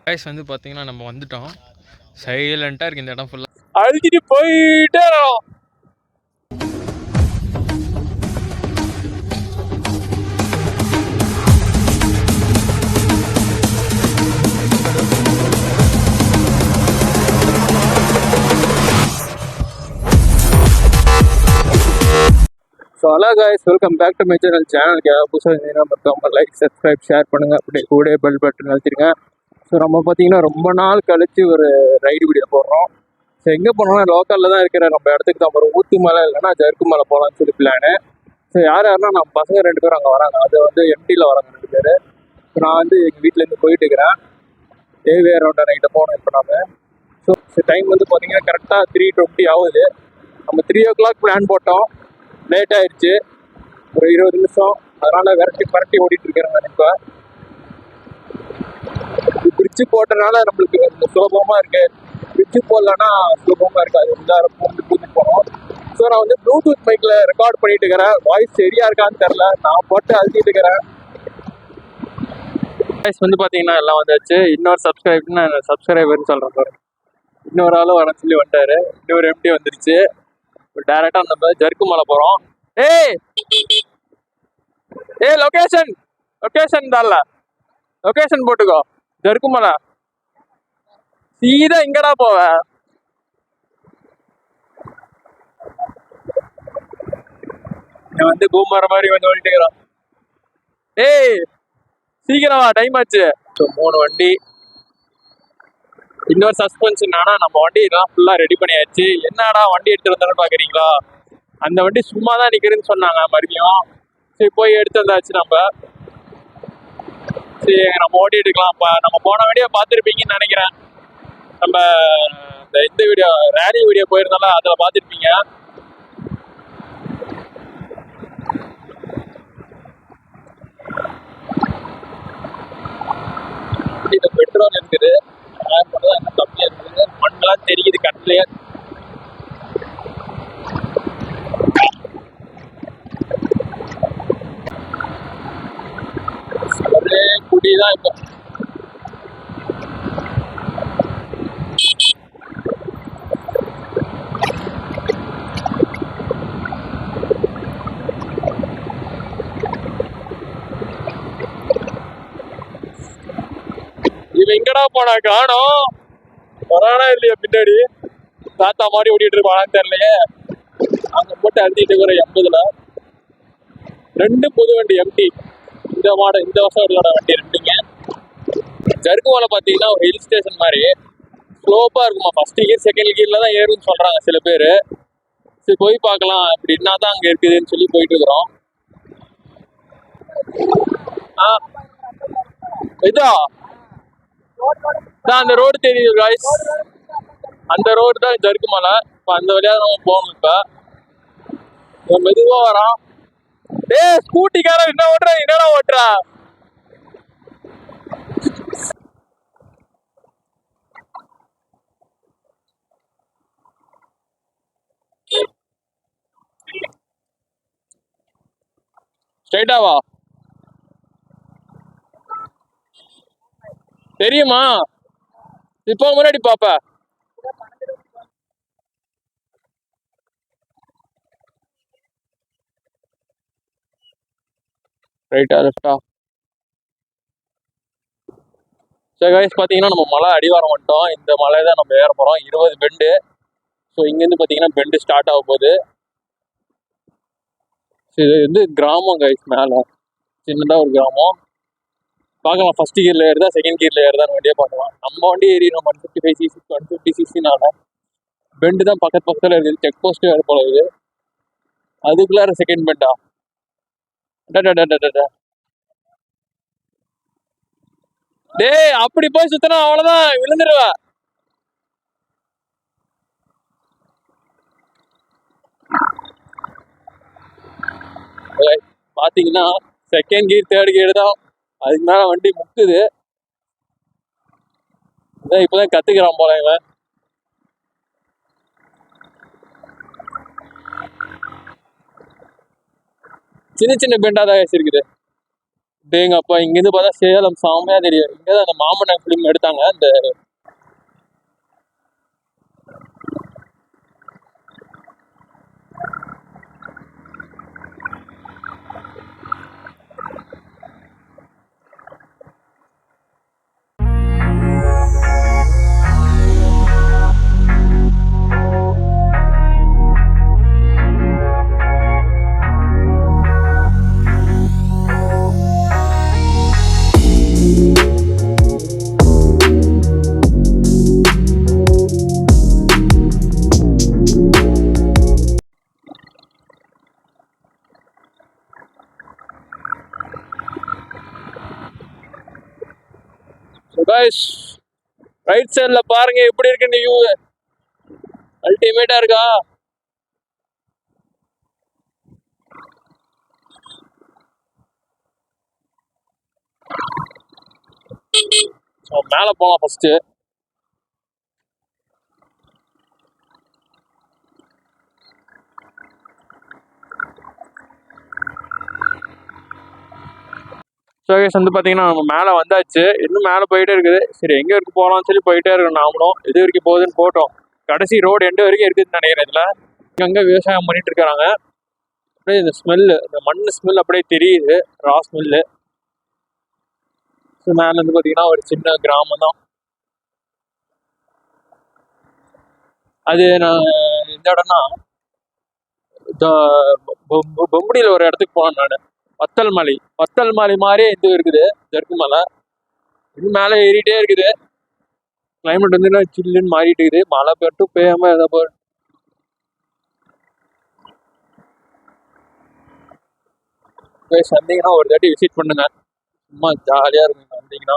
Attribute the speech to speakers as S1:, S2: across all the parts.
S1: Voice வந்து பார்த்தீங்கன்னா நம்ம வந்துட்டோம். சைலண்ட்டாக இருக்குது இந்த இடம் ஃபுல்லாக. அழுத்திட்டு போயிட்டே இருக்கோம். So hello guys, welcome back to my சேனலுக்கு புதுசாக இருந்தீங்கன்னா மறக்காம லைக், சப்ஸ்கிரைப், ஷேர் பண்ணுங்கள். அப்படியே கூட பெல் பட்டன் அழுத்திடுங்க. ஸோ நம்ம பார்த்தீங்கன்னா ரொம்ப நாள் கழித்து ஒரு ரைடு வீடியோ போடுறோம். ஸோ எங்கே போனோம்னா லோக்கலில் தான் இருக்கிற நம்ம இடத்துக்கு தான் போகிறோம். ஊத்து மலை இல்லைன்னா ஜருக்கு மலை போகலான்னு சொல்லி பிளானு. ஸோ யாருன்னா நம்ம பசங்க 2 பேரும் அங்கே வராங்க. அது வந்து எம்டியில் வராங்க 2 பேர். இப்போ நான் வந்து எங்கள் வீட்டிலேருந்து போயிட்டு இருக்கிறேன். தேவே அரௌண்ட் நைட்டை போகணும் இப்போ நம்ம. ஸோ டைம் வந்து பார்த்தீங்கன்னா கரெக்டாக 3:20 ஆகுது. நம்ம 3 o'clock பிளான் போட்டோம். லேட் ஆயிடுச்சு ஒரு 20 நிமிஷம். அதனால பரட்டி ஓடிட்டு இருக்கிறேன். இப்போ பிரிட்ஜு போட்டனால நம்மளுக்கு சுலபமா இருக்கு. பிரிட்ஜு போடலன்னா சுலபமா இருக்காது. கூட்டிட்டு போனோம். ஸோ நான் வந்து ப்ளூடூத் மைக்ல ரெக்கார்ட் பண்ணிட்டு இருக்கிறேன். வாய்ஸ் சரியா இருக்கான்னு தெரியல. நான் போட்டு அழுத்திட்டு இருக்கிறேன். வாய்ஸ் வந்து பார்த்தீங்கன்னா எல்லாம் வந்தாச்சு. இன்னொரு சப்ஸ்கிரைபர்னு சொல்றேன் பாரு. இன்னொரு ஆளும் வர சொல்லி வந்துட்டாரு. இன்னொரு எம்டி வந்துருச்சு. டேரக்டா நம்ம ஜருக்கு மலை போறோம். ஏய் லொகேஷன் தான்ல, லொகேஷன் போட்டுக்கோ. ஜருக்கு மலை சீதா இங்கடா போவ. வந்து பூமர மாதிரி வந்து ஓடிட்டு இருக்கிறான். ஏய் சீக்கிரமா, டைம் ஆச்சு. 3 வண்டி, இன்னொரு சஸ்பென்ஷன். ஆனா நம்ம வண்டி இதெல்லாம் ஃபுல்லா ரெடி பண்ணியாச்சு. என்னடா வண்டி எடுத்துட்டு வந்தாலும் பாக்குறீங்களா? அந்த வண்டி சும்மா தான் நிக்கிறேன்னு சொன்னாங்க. மறுபடியும் சரி போய் எடுத்து வந்தாச்சு நம்ம. சரி நம்ம ஓட்டி எடுக்கலாம். நம்ம போன வீடியோ பார்த்துருப்பீங்கன்னு நினைக்கிறேன். நம்ம இந்த வீடியோ ரேலி வீடியோ போயிருந்தாலும் அதில் பார்த்துருப்பீங்க. இது பெட்ரோல் இருக்குது, என்ன கம்மியாக இருக்குது. மண்ணெல்லாம் தெரியுது கட்டிலே. ஒரே குடிதான் இப்போ. இவன் எங்கடா போனா காணோம். வரானா இல்லையா பின்னாடி? தாத்தா மாதிரி ஓடிட்டு இருப்பானான்னு தெரியலையே. அங்க போட்டு அழுத்திட்டு இருக்கிற 80ல 2 புது வண்டி எம்டி. இந்த வருஷம் இதோட வண்டி 2ங்க. ஜருக்கு மலை பார்த்தீங்கன்னா ஒரு ஹில் ஸ்டேஷன் மாதிரி ஸ்லோப்பா இருக்குமா. ஃபர்ஸ்ட் கியர் செகண்ட் கியர்ல தான் ஏறுன்னு சொல்றாங்க சில பேர். சரி போய் பார்க்கலாம் அப்படின்னா தான் அங்க இருக்குதுன்னு சொல்லி போயிட்டு இருக்கிறோம். இதா அந்த ரோடு தெரியுது காய்ஸ், அந்த ரோடு தான் ஜருக்கு மலை. இப்போ அந்த வழியா நம்ம போகணும். இப்போ மெதுவா வரோம். ஸ்கூட்டிக்காரன் என்ன ஓட்டுறா, என்னடா ஓட்டுறா? ஸ்ட்ரைட்டாவா தெரியுமா? இப்போ முன்னாடி பாப்ப. ரைட்டா லெஃப்டா? சரி கைஸ், பார்த்தீங்கன்னா நம்ம மலை அடிவாரம் வந்துட்டோம். இந்த மலை தான் நம்ம ஏற போகிறோம். 20 பெண்டு. ஸோ இங்கேருந்து பார்த்தீங்கன்னா பெண்டு ஸ்டார்ட் ஆக போகுது. இது வந்து கிராமம் கைஸ். மேலே சின்னதாக ஒரு கிராமம். பார்க்கலாம் ஃபர்ஸ்ட் கியரில் ஏறுதா செகண்ட் கியரில் ஏறுதான் வண்டியே பார்க்கலாம். நம்ம வண்டி ஏறிடும் 155cc 150cc. பெண்டு தான் பக்கத்தில் இருக்குது. செக் போஸ்ட்டு வேறு போல இருக்குது. அதுக்குள்ளார செகண்ட் பெண்டா? டேய் அப்படி போய் சுத்தினா அவ்வளவுதான், விழுந்துருவ. பாத்தீங்கன்னா செகண்ட் கியர் தேர்ட் கியர் தான். அதுக்கு மேல வண்டி முக்குது. இப்பதான் கத்துக்கிறான் போல இவன். சின்ன சின்ன பெண்டா தான் இருக்குது. டேங்க அப்பா, இங்கேருந்து பார்த்தா சேலம் செமையா தெரியும். இங்கே அந்த மாமன்னன் ஃபிலிம் எடுத்தாங்க. அந்த கைஸ், ரைட் சைட்ல பாருங்க எப்படி இருக்கு இந்த வியூ. அல்டிமேட்டா இருக்கா? மேல போலாம் ஃபர்ஸ்ட். ஸோ கைஸ் வந்து பார்த்தீங்கன்னா நம்ம மேலே வந்தாச்சு. இன்னும் மேலே போயிட்டே இருக்குது. சரி எங்கே இருக்கு போகலாம்னு சொல்லி போயிட்டே இருக்கோம் நாமளும். எது வரைக்கும் போகுதுன்னு போட்டோம். கடைசி ரோடு எண்டு வரைக்கும் இருக்குதுன்னு நினைக்கிறேன். இதில் அங்கே விவசாயம் பண்ணிட்டு இருக்காங்க. அப்படியே இந்த ஸ்மெல்லு, இந்த மண் ஸ்மெல் அப்படியே தெரியுது, ரா ஸ்மெல்லு. ஸோ மேலே வந்து பார்த்தீங்கன்னா ஒரு சின்ன கிராமம் தான் அது. நான் இந்த இடம்னா பொம்படியில் ஒரு இடத்துக்கு போனேன் நான். வத்தல் மலை மாதிரியே இது இருக்குது, ஜர்க்கு மலை. இன்னும் மேலே ஏறிட்டே இருக்குது. கிளைமேட் வந்து சில்லுன்னு மாறிட்டு இருக்குது. மழை பெட்டும் பெய்யாம ஏதோ போய் வந்தீங்கன்னா ஒரு தாட்டி விசிட் பண்ணுங்க. சும்மா ஜாலியா இருக்குங்க வந்தீங்கன்னா.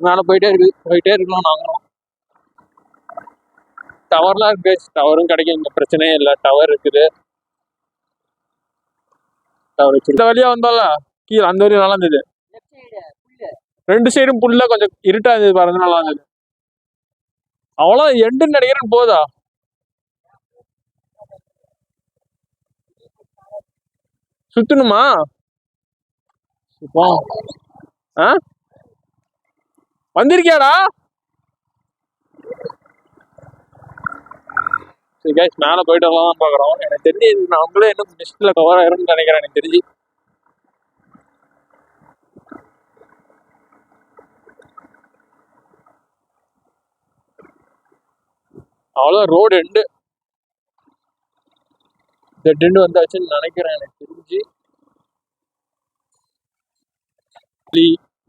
S1: மேலே போயிட்டே இருக்கலாம். நாங்களும் டவர்லாம் இருக்கு, டவரும் கிடைக்கும், இங்க பிரச்சனையே இல்லை. டவர் இருக்குது. டவர் வச்சு இந்த வழியா வந்தால கீழே அந்த வரையும் நல்லா இருந்தது. ரெண்டு சைடும் புல்ல கொஞ்சம் இருட்டா இருந்தது பாருங்க, நல்லா இருந்தது. அவ்வளோ எண்டுன்னு நினைக்கிறேன். போதா சுத்தணுமா? வந்திருக்கியாடா? சரி கைஸ், மேலே போயிட்டு வரலாம் பார்க்குறோம். எனக்கு தெரிஞ்சு நம்மளே இன்னும் மிஸ்ட்ல கவர் ஆயிரும்னு நினைக்கிறேன். எனக்கு தெரிஞ்சு அவ்வளோதான். ரோடு எண்டு டெட் வந்தாச்சுன்னு நினைக்கிறேன். எனக்கு தெரிஞ்சு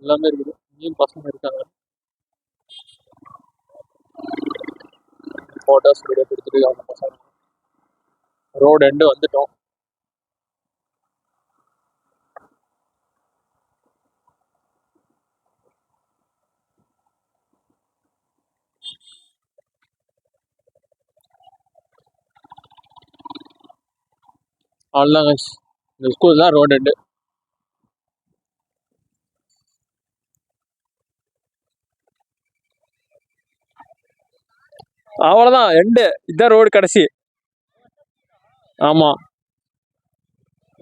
S1: எல்லாமே இருக்குது. இங்கேயும் பசங்க இருக்காங்க. போட்டோஸ் வீடியோ கொடுத்துட்டு அவங்க பசங்க. ரோடு எண்டு வந்துட்டோம். அவ்வளோதான் கைஸ், இந்த ஸ்கூல் தான் ரோடு எண்டு. அவ்வளோதான் எண்டு. இதுதான் ரோடு கடைசி. ஆமாம்,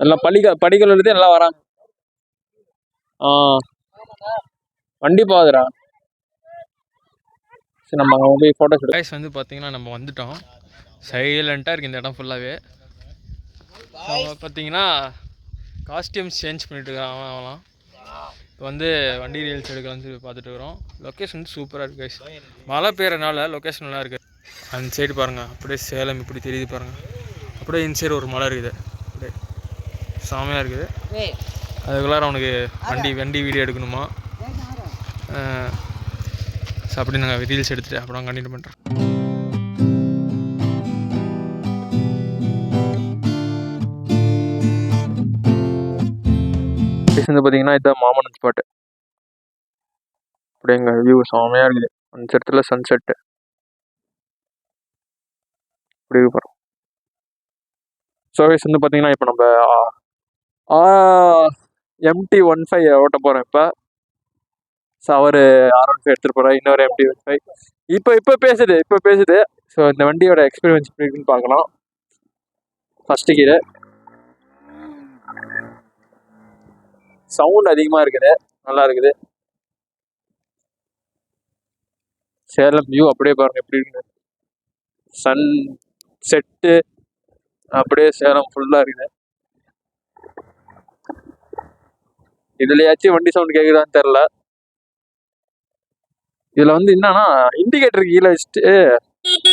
S1: எல்லாம் படிக்கல் எழுதி எல்லாம் வராங்க. வண்டி போகுதுடா. சரி நம்ம அங்கே போய் ஃபோட்டோ ஷூட். கைஸ் வந்து பார்த்தீங்கன்னா நம்ம வந்துட்டோம். சைலண்ட்டாக இருக்குது இந்த இடம் ஃபுல்லாகவே. பார்த்தீங்கன்னா காஸ்டியூம்ஸ் சேஞ்ச் பண்ணிட்டு இருக்கான் அவன்லாம். இப்போ வந்து வண்டி ரீல்ஸ் எடுக்கலாம்னு சொல்லி பார்த்துட்டு வரோம். லொக்கேஷன் சூப்பராக இருக்குது கைஸ். மழை பெய்யறனால லொக்கேஷன் நல்லா இருக்குது. அந்த சைடு பாருங்கள், அப்படியே சேலம் இப்படி தெரியுது பாருங்கள். அப்படியே இந்த சைடு ஒரு மலை இருக்குது, அப்படியே செமையாக இருக்குது. அதுக்குள்ளார அவனுக்கு வண்டி வீடியோ எடுக்கணுமா. ஸோ அப்படி நாங்கள் ரீல்ஸ் எடுத்துகிட்டு அப்புறம் கண்டினியூ பண்ணுறோம். வந்து பார்த்தீங்கன்னா இதுதான் மாமன்னன் ஸ்பாட்டு. அப்படியே எங்கள் வியூ செமையாக இருக்குது. அந்த இடத்துல சன்செட்டு இப்படி போகிறோம். ஸோ கைஸ் வந்து பார்த்தீங்கன்னா இப்போ நம்ம MT-15 ஓட்ட போகிறோம். ஸோ அவர் R15 எடுத்துகிட்டு போகிறார். இன்னொரு MT-15 இப்போ பேசுது. ஸோ இந்த வண்டியோட எக்ஸ்பீரியன்ஸ் எப்படி இருக்குன்னு பார்க்கலாம். ஃபஸ்ட்டு கீரை சவுண்ட் அதிகமா இருக்குது, நல்லா இருக்குது. சேலம் வியூ அப்படியே பாருங்க எப்படி இருக்குது. சன் செட்டு அப்படியே சேலம் ஃபுல்லா இருக்குது. இதுலயாச்சும் வண்டி சவுண்ட் கேக்குதான்னு தெரியல. இதுல வந்து என்னன்னா இண்டிகேட்டர் கீழே வச்சுட்டு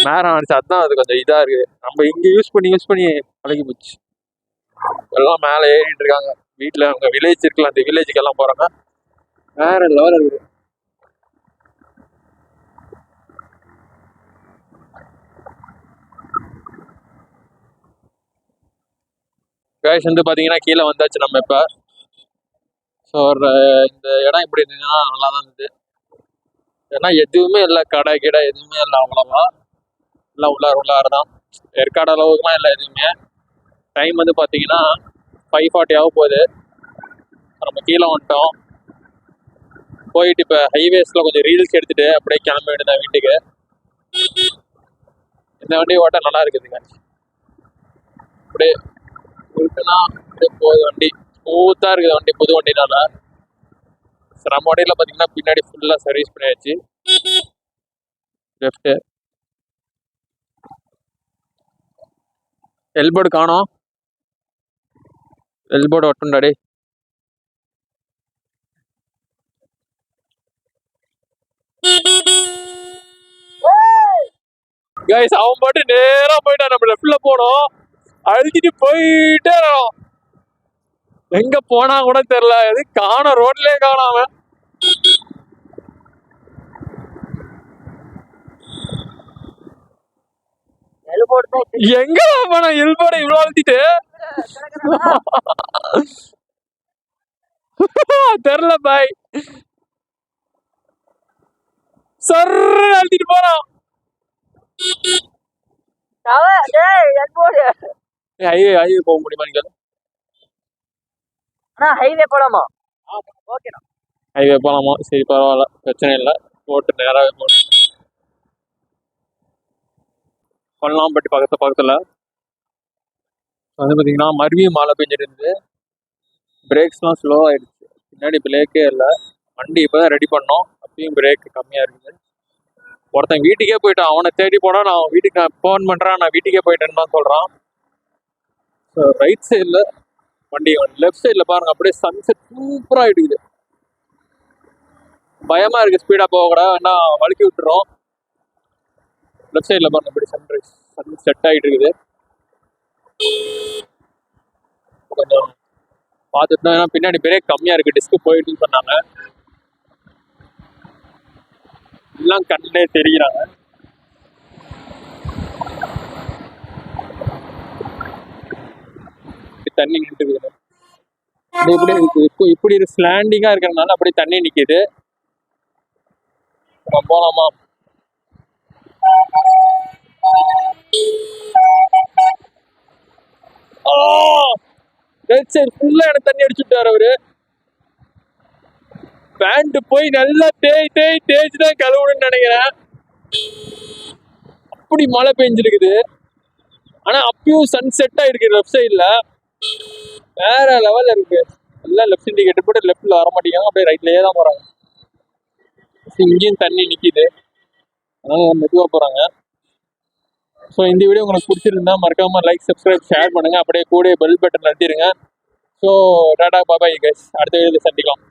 S1: நேரம் ஆனிச்சு, அதுதான் அது கொஞ்சம் இதா இருக்குது. நம்ம இங்க யூஸ் பண்ணி பழகி போச்சு. எல்லாம் மேல ஏறிட்டு இருக்காங்க. வீட்டுல அவங்க வில்லேஜ் இருக்குல்ல, அந்த வில்லேஜுக்கு எல்லாம் போறாங்க. வேற லெவல் இருக்குது. கேஷ் வந்து பாத்தீங்கன்னா கீழே வந்தாச்சு நம்ம இப்ப. ஸோ இந்த இடம் இப்படி இருந்ததுன்னா நல்லா தான் இருந்தது. ஏன்னா எதுவுமே இல்லை, கடை கிடை எதுவுமே இல்லை அவ்வளவா. எல்லாம் உள்ளார தான். ஏற்காடு அளவுக்குலாம் இல்லை எதுவுமே. டைம் வந்து பார்த்தீங்கன்னா 5:40 ஆக போகுது. நம்ம கீழே வந்துட்டோம். போயிட்டு இப்போ ஹைவேஸில் கொஞ்சம் ரீல்ஸ் எடுத்துட்டு அப்படியே கிளம்ப வேண்டியதான் வீட்டுக்கு. இந்த வண்டி ஓட்ட நல்லா இருக்குதுங்க. அப்படியே இருக்குன்னா அப்படியே போகுது வண்டி. ஸ்மூத்தாக இருக்குது வண்டி, புது வண்டினால. நம்ம வண்டியில் பார்த்தீங்கன்னா பின்னாடி ஃபுல்லாக சர்வீஸ் பண்ணியாச்சு. லெஃப்ட்டு எல்போர்டு காணோம். எல்போர்டு ஒட்டுண்டாடி. கைஸ் அவன் பாட்டு நேரா போயிட்டான். நம்ம லெஃப்ட்ல போனோம், அழுத்திட்டு போயிட்டே இருக்கோம். எங்க போனா கூட தெரியல, எது காணோம், ரோட்லயே காணோம் அவன். எங்க போனா எல்போர்டு இவ்வளவு அழுத்திட்டு தெரியல பாய். சர் அழுத்திட்டு போறான். ஹைவே போக முடியுமா நீங்க?
S2: ஹைவே போலாமா?
S1: ஹைவே போலாமா? சரி பரவாயில்ல, பிரச்சனை இல்லை. போட்டு நேராகவே போட்டு பண்ணலாம். பட் பக்கத்துல வந்து பார்த்தீங்கன்னா மறுபடியும் மழை பெஞ்சிட்டு இருந்தது. பிரேக்ஸ்லாம் ஸ்லோ ஆயிடுச்சு. பின்னாடி பிரேக்கே இல்லை. வண்டி இப்போதான் ரெடி பண்ணோம், அப்பயும் பிரேக் கம்மியாக இருக்குது. ஒருத்தன் வீட்டுக்கே போயிட்டான். அவனை தேடி போனா நான் வீட்டுக்கு ஃபோன் பண்றேன், நான் வீட்டுக்கே போயிட்டேன்னு தான் சொல்றான். ரைட் சைடில் வண்டி, லெஃப்ட் சைடில் பாருங்க அப்படியே சன்செட் சூப்பராக ஆயிடுக்குது. பயமா இருக்கு ஸ்பீடா போக கூட, வேணா வழுக்கி விட்டுறோம். லெஃப்ட் சைடில் பாருங்க அப்படி சன் செட் ஆகிட்டு இருக்குது. கொஞ்சம் பார்த்துட்டு தான், ஏன்னா பின்னாடி பிரேக் கம்மியா இருக்கு, டிஸ்க் போயிட்டுன்னு சொன்னாங்க. எல்லாம் கண்ணிலே தெரிகிறாங்க. தண்ணி நின்றுக்குது. இப்படி ஸ்லாண்டிங்கா இருக்கிறதுனால அப்படியே தண்ணி நிக்குது. போலாமா? ஃபுல்லா எனக்கு தண்ணி அடிச்சுட்டாரு அவரு. பேண்ட் போய் நல்லா தேய்ச்சுதான் கழுவுன்னு நினைக்கிறேன். அப்படி மழை பெஞ்சிருக்குது. ஆனா அப்பயும் சன் செட் ஆயிருக்கு லெஃப்ட் சைட்ல, வேற லெவல்ல இருக்கு. எல்லாம் லெஃப்ட் இண்டிகேட்டர் போட்டு லெஃப்ட்ல வர மாட்டேங்காங்க, அப்படியே ரைட்லயே தான் போறாங்க. இங்கேயும் தண்ணி நிக்குது, அதனால மெதுவா போறாங்க. ஸோ இந்த வீடியோ உங்களுக்கு பிடிச்சிருந்தா மறக்காம லைக், சப்ஸ்கிரைப், ஷேர் பண்ணுங்க. அப்படியே கூட பெல் பட்டன் அழுத்திடுங்க. ஸோ டாடா பாபாய் கைஸ், அடுத்த வீடியோவில் சந்திக்கலாம்.